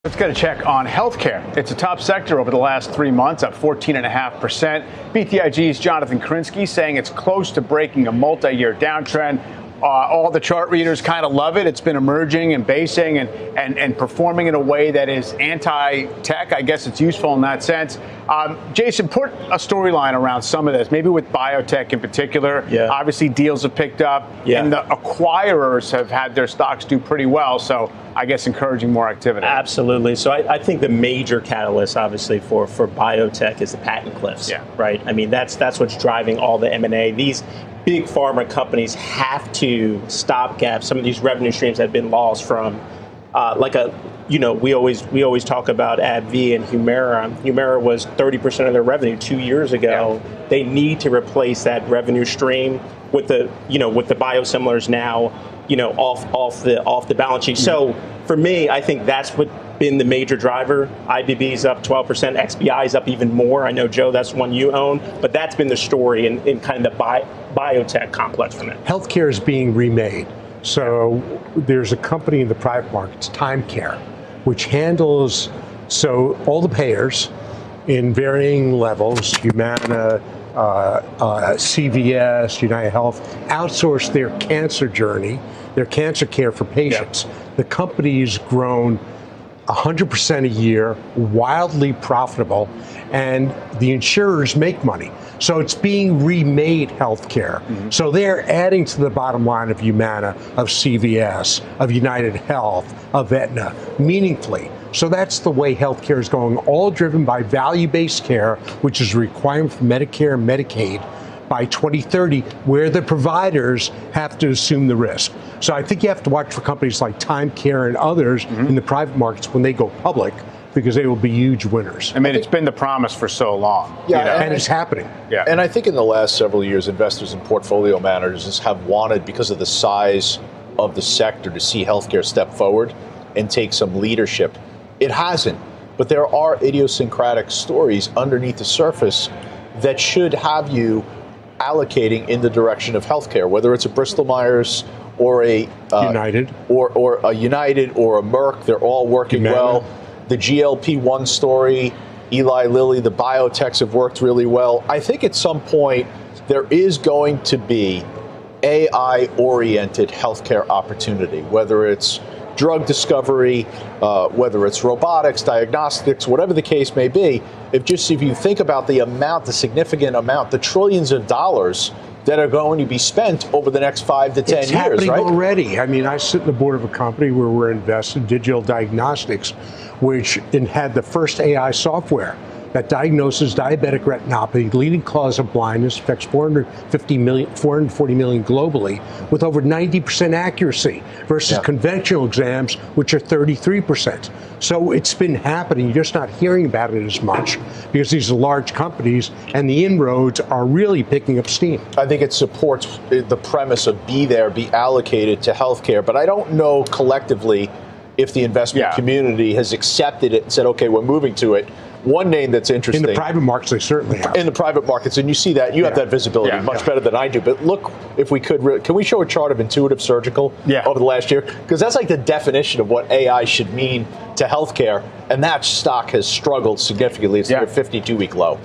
Let's get a check on healthcare. It's a top sector over the last 3 months, up 14.5%. BTIG's Jonathan Krinsky saying it's close to breaking a multi-year downtrend. All the chart readers kind of love it. It's been emerging and basing and performing in a way that is anti-tech. I guess it's useful in that sense. Jason, put a storyline around some of this, maybe with biotech in particular. Yeah. Obviously, deals have picked up, and the acquirers have had their stocks do pretty well. So I guess encouraging more activity. Absolutely. So I think the major catalyst, obviously, for biotech is the patent cliffs. Yeah. Right. I mean, that's what's driving all the M&A. These big pharma companies have to stopgap some of these revenue streams that have been lost from, we always talk about AbbVie and Humira. Humira was 30% of their revenue 2 years ago. Yeah. They need to replace that revenue stream with the biosimilars now, off the balance sheet. Mm-hmm. So for me, I think that's what been the major driver. IBB's up 12%, XBI's up even more. I know, Joe, that's one you own, but that's been the story in kind of the biotech complex for me. Healthcare is being remade. So there's a company in the private markets, TimeCare, which handles all the payers in varying levels, Humana, CVS, United Health, outsource their cancer journey, their cancer care for patients. Yeah. The company's grown 100% a year, wildly profitable, and the insurers make money. So it's being remade healthcare. Mm-hmm. So they're adding to the bottom line of Humana, of CVS, of United Health, of Aetna, meaningfully. So that's the way healthcare is going, all driven by value-based care, which is a requirement for Medicare and Medicaid by 2030, where the providers have to assume the risk. So I think you have to watch for companies like TimeCare and others in the private markets when they go public, because they will be huge winners. I mean, it's been the promise for so long. Yeah, and it's happening. Yeah. And I think in the last several years, investors and portfolio managers have wanted, because of the size of the sector, to see healthcare step forward and take some leadership. It hasn't, but there are idiosyncratic stories underneath the surface that should have you allocating in the direction of healthcare, whether it's a Bristol Myers or a United or a United or a Merck. They're all working well. The GLP-1 story, Eli Lilly, the biotechs have worked really well. I think at some point there is going to be AI-oriented healthcare opportunity, whether it's drug discovery, whether it's robotics, diagnostics, whatever the case may be. If you think about the significant amount, the trillions of dollars that are going to be spent over the next 5 to 10 years, right? It's happening already. I mean, I sit in the board of a company where we're invested in digital diagnostics, which had the first AI software that diagnoses diabetic retinopathy, leading cause of blindness, affects 440 million globally, with over 90% accuracy versus conventional exams, which are 33%. So it's been happening. You're just not hearing about it as much because these are large companies, and the inroads are really picking up steam. I think it supports the premise of be allocated to healthcare, but I don't know collectively if the investment community has accepted it and said, okay, we're moving to it. One name that's interesting. In the private markets, they certainly have. In the private markets, and you see that, you have that visibility much better than I do. But look, if we could, can we show a chart of Intuitive Surgical over the last year? Because that's like the definition of what AI should mean to healthcare, and that stock has struggled significantly. It's near a 52-week low.